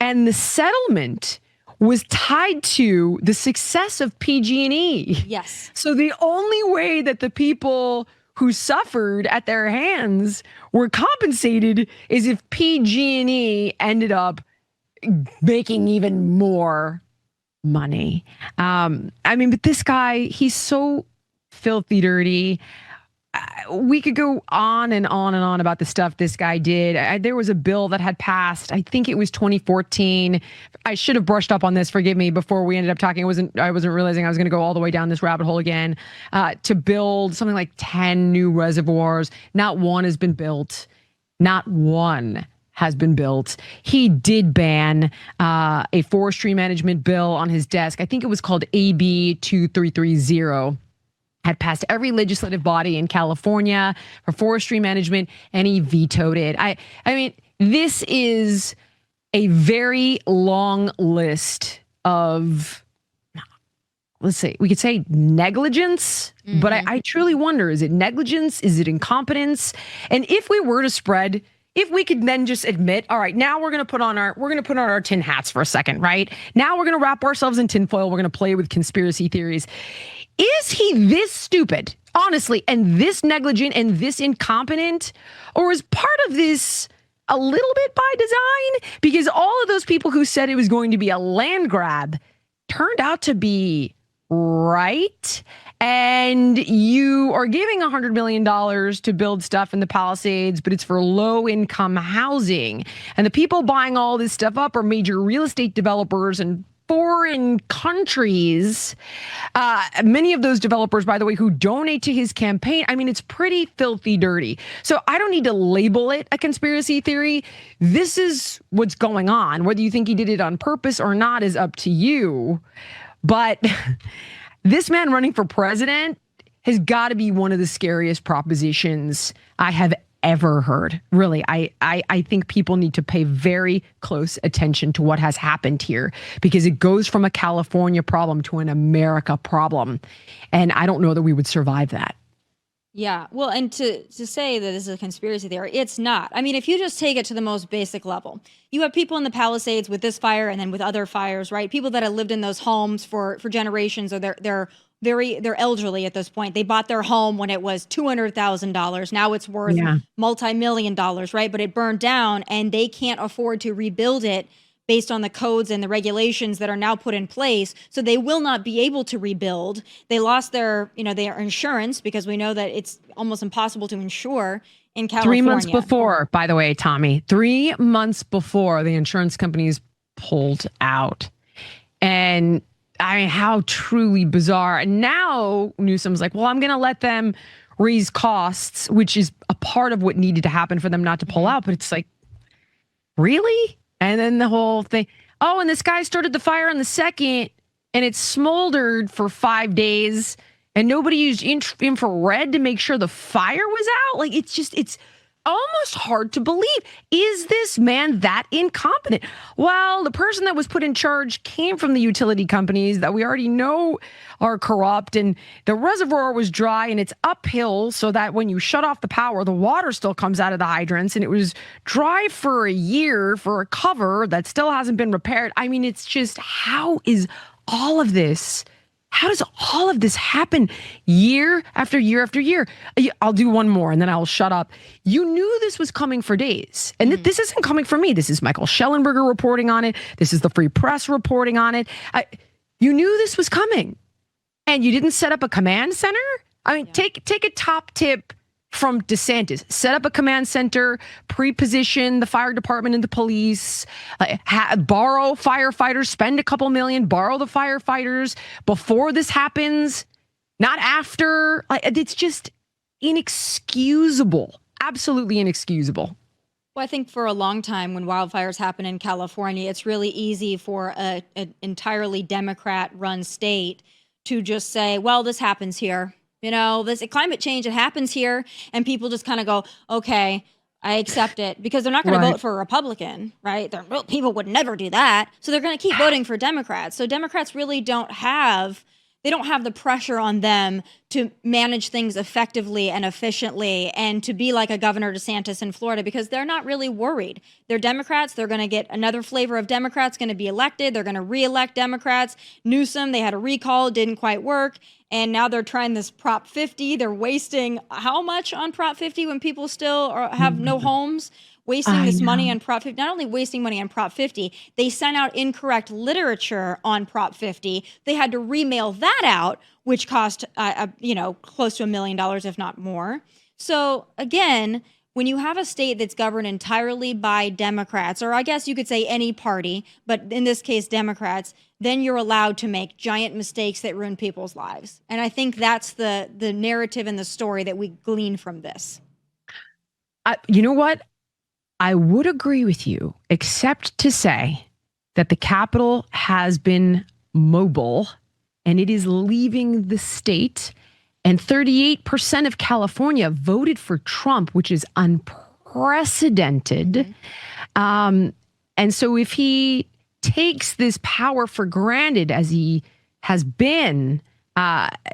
And the settlement was tied to the success of PG&E. Yes. So the only way that the people who suffered at their hands were compensated is if PG&E ended up making even more money. But this guy, he's so filthy dirty. We could go on and on and on about the stuff this guy did. There was a bill that had passed. I think it was 2014. I should have brushed up on this. Forgive me. Before we ended up talking, I wasn't realizing I was going to go all the way down this rabbit hole again. To build something like 10 new reservoirs. Not one has been built. Not one has been built. He did ban a forestry management bill on his desk. I think it was called AB 2330. Had passed every legislative body in California for forestry management, and he vetoed it. I mean, this is a very long list of, let's say, we could say negligence, but I truly wonder, is it negligence? Is it incompetence? And if we were to spread, if we could then just admit, all right, now we're going to put on our tin hats for a second, right? Now we're going to wrap ourselves in tinfoil. We're going to play with conspiracy theories. Is he this stupid, honestly, and this negligent and this incompetent? Or is part of this a little bit by design? Because all of those people who said it was going to be a land grab turned out to be right. And you are giving $100 million to build stuff in the Palisades, but it's for low-income housing. And the people buying all this stuff up are major real estate developers and foreign countries. Many of those developers, by the way, who donate to his campaign. I mean, it's pretty filthy dirty. So I don't need to label it a conspiracy theory. This is what's going on. Whether you think he did it on purpose or not is up to you. But this man running for president has got to be one of the scariest propositions I have ever heard. Really, I think people need to pay very close attention to what has happened here, because it goes from a California problem to an America problem. And I don't know that we would survive that. Yeah, well, and to say that this is a conspiracy theory, it's not. I mean, if you just take it to the most basic level, you have people in the Palisades with this fire and then with other fires, right? People that have lived in those homes for generations, or they're elderly at this point. They bought their home when it was $200,000. Now it's worth multi-million dollars, right? But it burned down and they can't afford to rebuild it based on the codes and the regulations that are now put in place. So they will not be able to rebuild. They lost their insurance, because we know that it's almost impossible to insure in California. 3 months before, by the way, Tommy, 3 months before, the insurance companies pulled out. And I mean, how truly bizarre. And now Newsom's like, well, I'm going to let them raise costs, which is a part of what needed to happen for them not to pull out. But it's like, really? And then the whole thing. Oh, and this guy started the fire on the 2nd, and it smoldered for 5 days, and nobody used infrared to make sure the fire was out. Like, it's almost hard to believe. Is this man that incompetent? Well, the person that was put in charge came from the utility companies that we already know are corrupt, and the reservoir was dry and it's uphill, so that when you shut off the power, the water still comes out of the hydrants, and it was dry for a year for a cover that still hasn't been repaired. I mean, it's just, how does all of this happen year after year after year? I'll do one more and then I'll shut up. You knew this was coming for days. And this isn't coming from me. This is Michael Schellenberger reporting on it. This is the Free Press reporting on it. You knew this was coming, and you didn't set up a command center? I mean, take a top tip from DeSantis. Set up a command center, pre-position the fire department and the police, borrow firefighters, spend a couple million, borrow the firefighters before this happens, not after. It's just inexcusable, absolutely inexcusable. Well, I think for a long time, when wildfires happen in California, it's really easy for an entirely Democrat-run state to just say, well, this happens here. This climate change, it happens here. And people just kind of go, okay, I accept it, because they're not going to vote for a Republican, right? People would never do that. So they're going to keep voting for Democrats. So Democrats really don't have the pressure on them to manage things effectively and efficiently, and to be like a Governor DeSantis in Florida, because they're not really worried. They're Democrats. They're going to get another flavor of Democrats going to be elected. They're going to reelect Democrats. Newsom, they had a recall, it didn't quite work. And now they're trying this Prop 50. They're wasting how much on Prop 50 when people still have no homes? Wasting this money on Prop 50. Not only wasting money on Prop 50, they sent out incorrect literature on Prop 50. They had to remail that out, which cost close to $1 million, if not more. So again, when you have a state that's governed entirely by Democrats, or I guess you could say any party, but in this case, Democrats, then you're allowed to make giant mistakes that ruin people's lives. And I think that's the narrative and the story that we glean from this. You know what? I would agree with you, except to say that the Capitol has been mobile and it is leaving the state. And 38% of California voted for Trump, which is unprecedented. And so if he takes this power for granted, as he has been,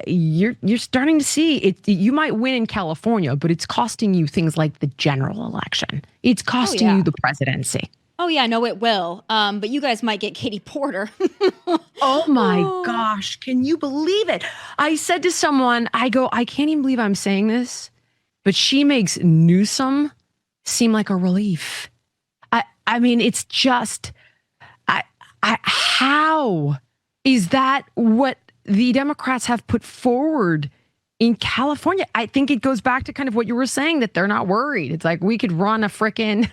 you're starting to see it. You might win in California, but it's costing you things like the general election. It's costing you the presidency. Oh, yeah, no, it will. But you guys might get Katie Porter. Oh, my gosh. Can you believe it? I said to someone, I can't even believe I'm saying this, but she makes Newsom seem like a relief. I mean, it's just, how is that what the Democrats have put forward in California. I think it goes back to kind of what you were saying, that they're not worried. It's like, we could run a frickin',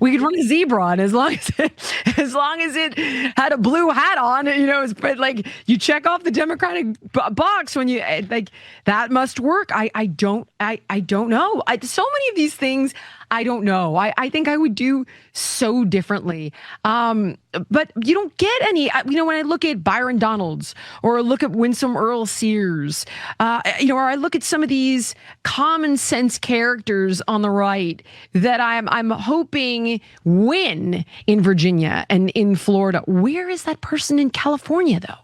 we could run a zebra, and as long as it had a blue hat on, but like, you check off the Democratic box when you like, that must work. I don't know. So many of these things, I don't know. I think I would do so differently. But you don't get any, when I look at Byron Donalds, or look at Winsome Earl Sears, or I look at some of these common sense characters on the right that I'm hoping win in Virginia and in Florida. Where is that person in California, though?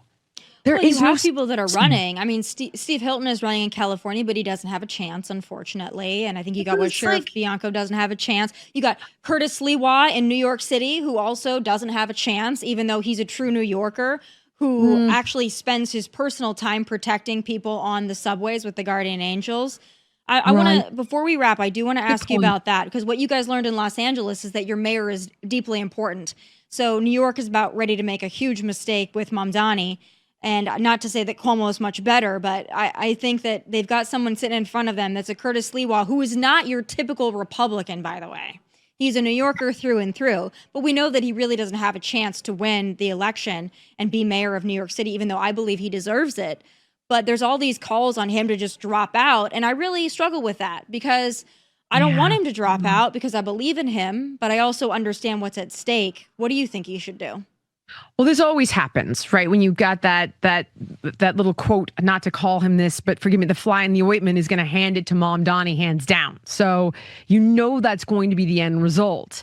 There well, you is have no people that are running. I mean, Steve Hilton is running in California, but he doesn't have a chance, unfortunately. And I think you got what Sheriff Bianco doesn't have a chance. You got Curtis Lewa in New York City, who also doesn't have a chance, even though he's a true New Yorker, who actually spends his personal time protecting people on the subways with the Guardian Angels. I want to, before we wrap, I do want to ask you about that, because what you guys learned in Los Angeles is that your mayor is deeply important. So New York is about ready to make a huge mistake with Mamdani. And not to say that Cuomo is much better, but I think that they've got someone sitting in front of them that's a Curtis Lewa, who is not your typical Republican, by the way. He's a New Yorker through and through, but we know that he really doesn't have a chance to win the election and be mayor of New York City, even though I believe he deserves it. But there's all these calls on him to just drop out, and I really struggle with that, because I don't want him to drop out, because I believe in him, but I also understand what's at stake. What do you think he should do? Well, this always happens, right? When you've got that little quote, not to call him this, but forgive me, the fly in the ointment is going to hand it to Mamdani hands down. So that's going to be the end result.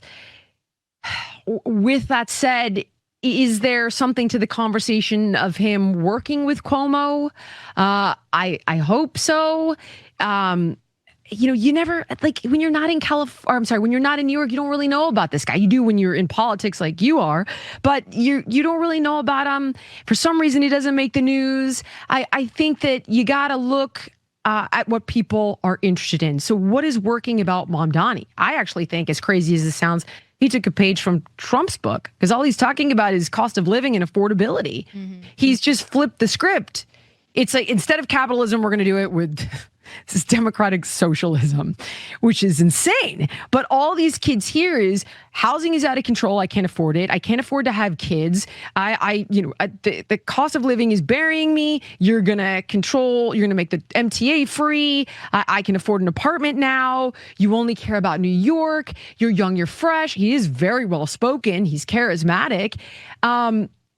With that said, is there something to the conversation of him working with Cuomo? I hope so. You never, like, when you're not in when you're not in New York, you don't really know about this guy. You do when you're in politics like you are, but you don't really know about him. For some reason, he doesn't make the news. I think that you got to look at what people are interested in. So what is working about Mamdani? I actually think, as crazy as this sounds, he took a page from Trump's book, because all he's talking about is cost of living and affordability. He's just flipped the script. It's like, instead of capitalism, we're going to do it with this is democratic socialism, which is insane. But all these kids hear is housing is out of control. I can't afford it. I can't afford to have kids. The cost of living is burying me. You're going to make the MTA free. I can afford an apartment now. You only care about New York. You're young, you're fresh. He is very well spoken. He's charismatic.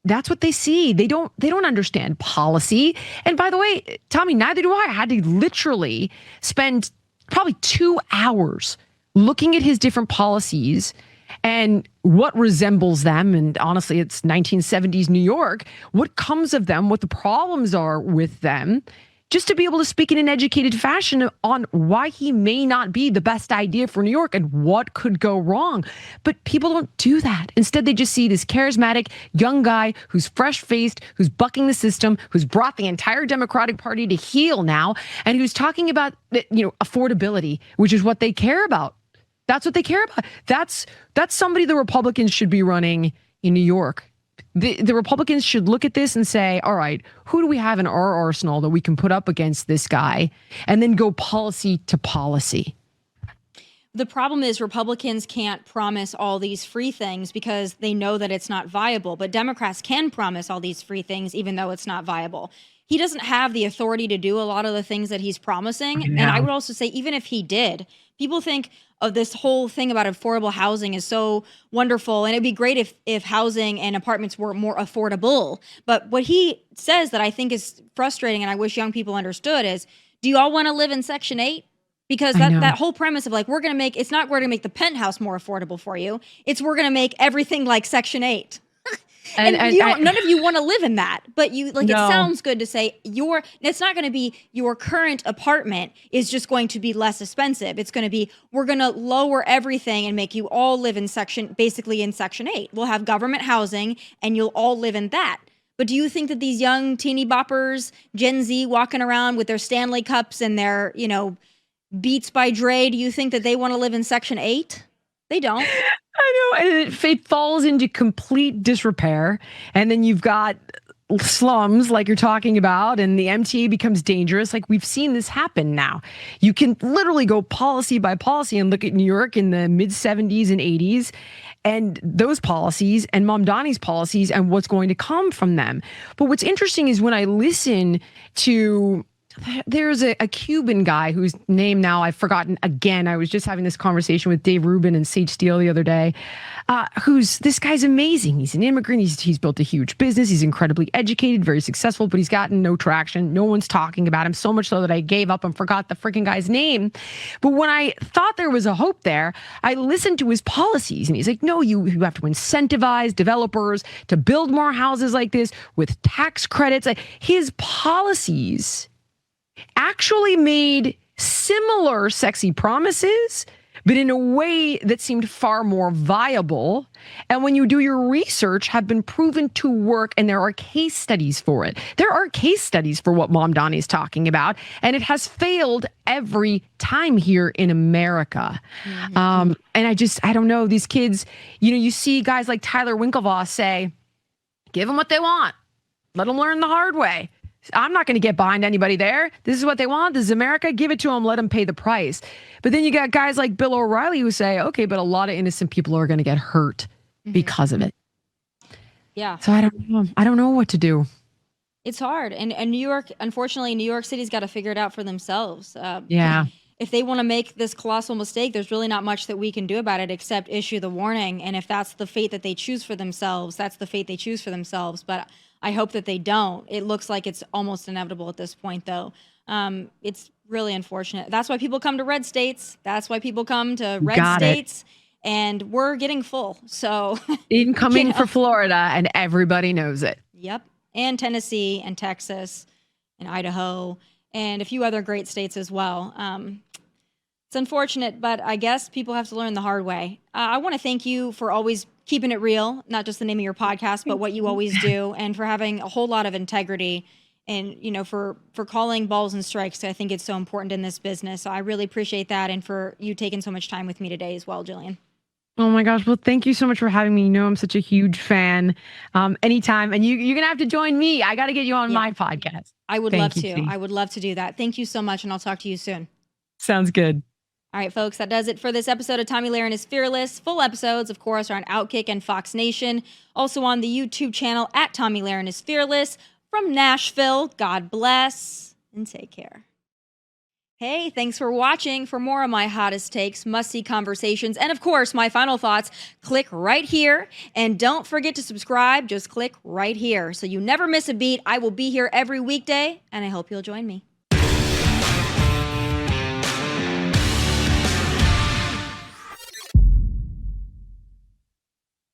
That's what they see. They don't understand policy. And by the way, Tomi, neither do I. I had to literally spend probably 2 hours looking at his different policies and what resembles them. And honestly, it's 1970s New York. What comes of them, what the problems are with them, just to be able to speak in an educated fashion on why he may not be the best idea for New York and what could go wrong. But people don't do that. Instead, they just see this charismatic young guy who's fresh-faced, who's bucking the system, who's brought the entire Democratic Party to heel now, and who's talking about, affordability, which is what they care about. That's what they care about. That's somebody the Republicans should be running in New York. The Republicans should look at this and say, all right, who do we have in our arsenal that we can put up against this guy, and then go policy to policy. The problem is Republicans can't promise all these free things because they know that it's not viable, but Democrats can promise all these free things even though it's not viable. He doesn't have the authority to do a lot of the things that he's promising. And I would also say, even if he did, people think of this whole thing about affordable housing is so wonderful. And it'd be great if housing and apartments were more affordable. But what he says that I think is frustrating, and I wish young people understood, is, do you all want to live in Section 8? Because that whole premise of like, we're going to make the penthouse more affordable for you. It's we're going to make everything like Section 8. And none of you want to live in that, but you like, no. It sounds good to say it's not going to be your current apartment is just going to be less expensive. It's going to be, we're going to lower everything and make you all live in Section 8. We'll have government housing and you'll all live in that. But do you think that these young teeny boppers, Gen Z walking around with their Stanley Cups and their, Beats by Dre, do you think that they want to live in Section 8? They don't. I know. And it falls into complete disrepair. And then you've got slums like you're talking about, and the MTA becomes dangerous. Like, we've seen this happen now. You can literally go policy by policy and look at New York in the mid 70s and 80s and those policies and Mamdani's policies and what's going to come from them. But what's interesting is when I listen to, there's a Cuban guy whose name now I've forgotten again. I was just having this conversation with Dave Rubin and Sage Steele the other day. This guy's amazing. He's an immigrant. He's built a huge business. He's incredibly educated, very successful, but he's gotten no traction. No one's talking about him, so much so that I gave up and forgot the freaking guy's name. But when I thought there was a hope there, I listened to his policies, and he's like, no, you have to incentivize developers to build more houses like this with tax credits. Like, his policies actually made similar sexy promises, but in a way that seemed far more viable. And when you do your research, have been proven to work, and there are case studies for it. There are case studies for what Mamdani is talking about, and it has failed every time here in America. And I don't know, these kids, you see guys like Tyler Winklevoss say, give them what they want. Let them learn the hard way. I'm not going to get behind anybody there. This is what they want. This is America. Give it to them. Let them pay the price. But then you got guys like Bill O'Reilly who say, okay, but a lot of innocent people are going to get hurt because of it. Yeah. So I don't know. I don't know what to do. It's hard. And New York, unfortunately, New York City's got to figure it out for themselves. Yeah. If they want to make this colossal mistake, there's really not much that we can do about it except issue the warning. And if that's the fate that they choose for themselves, that's the fate they choose for themselves. But I hope that they don't. It looks like it's almost inevitable at this point, though. It's really unfortunate. That's why people come to red states. That's why people come to red states. And we're getting full. So incoming for Florida, and everybody knows it. Yep. And Tennessee and Texas and Idaho and a few other great states as well. It's unfortunate, but I guess people have to learn the hard way. I want to thank you for always keeping it real, not just the name of your podcast, but what you always do, and for having a whole lot of integrity, and for calling balls and strikes. I think it's so important in this business. So I really appreciate that, and for you taking so much time with me today as well, Jillian. Oh my gosh. Well, thank you so much for having me. I'm such a huge fan. Anytime. And you're going to have to join me. I got to get you on my podcast. I would love to. I would love to do that. Thank you so much. And I'll talk to you soon. Sounds good. All right, folks, that does it for this episode of Tomi Lahren is Fearless. Full episodes, of course, are on Outkick and Fox Nation. Also on the YouTube channel at Tomi Lahren is Fearless. From Nashville, God bless and take care. Hey, thanks for watching. For more of my hottest takes, must-see conversations, and of course, my final thoughts, click right here. And don't forget to subscribe. Just click right here so you never miss a beat. I will be here every weekday, and I hope you'll join me.